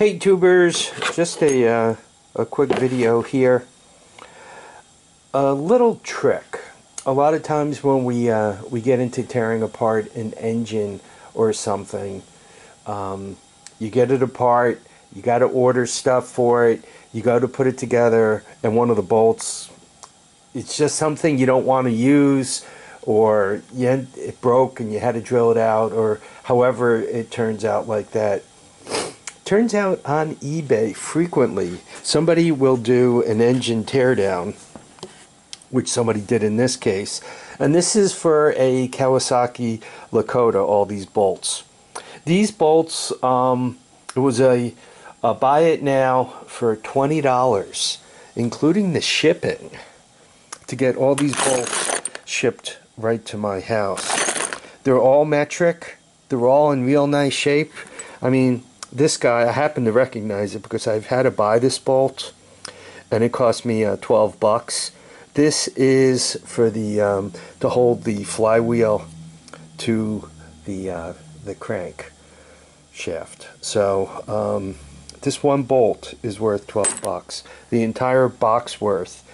Hey tubers, just a quick video here. A little trick. A lot of times when we get into tearing apart an engine or something, you get it apart, you got to order stuff for it, you go to put it together, and one of the bolts, it's just something you don't want to use, or it broke and you had to drill it out, or however it turns out like that. Turns out on eBay frequently somebody will do an engine teardown, which somebody did in this case, and this is for a Kawasaki Lakota. All these bolts, it was a buy it now for $20, including the shipping, to get all these bolts shipped right to my house. They're all metric, they're all in real nice shape. I mean, this guy, I happen to recognize it because I've had to buy this bolt and it cost me 12 bucks. This is for the to hold the flywheel to the crank shaft. So this one bolt is worth 12 bucks. The entire box worth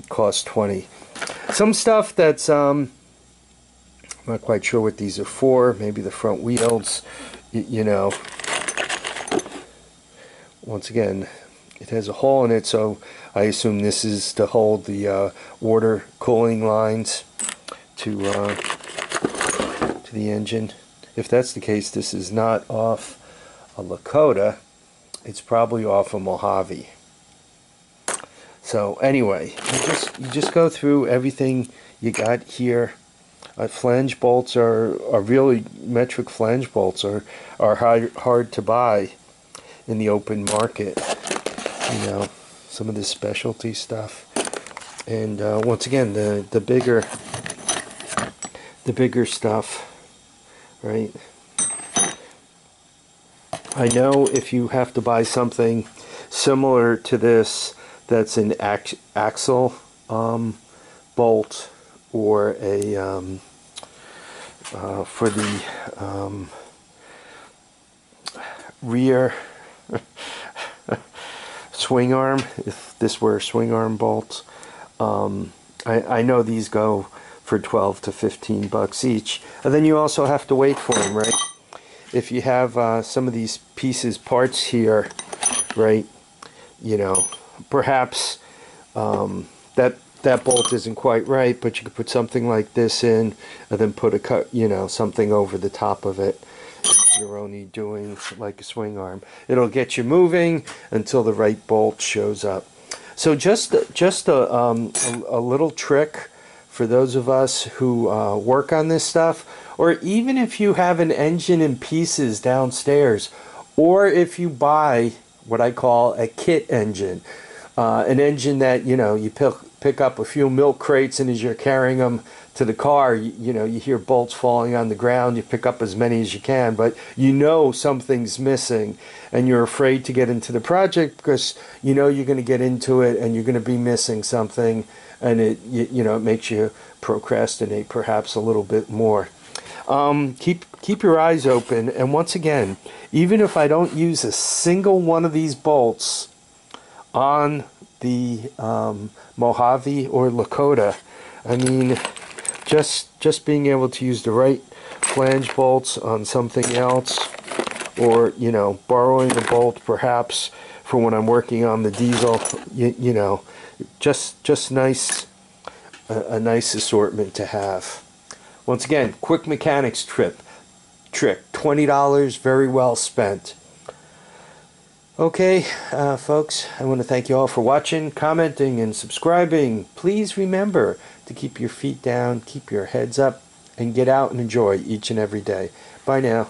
cost 20. Some stuff that's I'm not quite sure what these are for. Maybe the front wheels, you know. Once again, it has a hole in it, so I assume this is to hold the water cooling lines to the engine. If that's the case, this is not off a Lakota. It's probably off a Mojave. So anyway, you just go through everything you got here. Flange bolts are really metric. Flange bolts are hard to buy in the open market, you know, some of this specialty stuff. And once again, the bigger stuff, right? I know if you have to buy something similar to this, that's an axle bolt, or a for the rear swing arm, if this were swing arm bolts, I know these go for 12 to 15 bucks each. And then you also have to wait for them, right? If you have some of these parts here, right, you know, perhaps that bolt isn't quite right, but you could put something like this in and then put something over the top of it. You're only doing like a swing arm. It'll get you moving until the right bolt shows up. So just a little trick for those of us who work on this stuff, or even if you have an engine in pieces downstairs, or if you buy what I call a kit engine, an engine that you pick up a few milk crates, and as you're carrying them to the car, you hear bolts falling on the ground. You pick up as many as you can, but something's missing, and you're afraid to get into the project because you're going to get into it and you're going to be missing something, and it makes you procrastinate perhaps a little bit more. Keep your eyes open, and once again, even if I don't use a single one of these bolts on the Mojave or Lakota, I mean, just being able to use the right flange bolts on something else, or borrowing a bolt perhaps for when I'm working on the diesel, just nice, a nice assortment to have. Once again, quick mechanics trick, $20, very well spent. Okay, folks, I want to thank you all for watching, commenting, and subscribing. Please remember to keep your feet down, keep your heads up, and get out and enjoy each and every day. Bye now.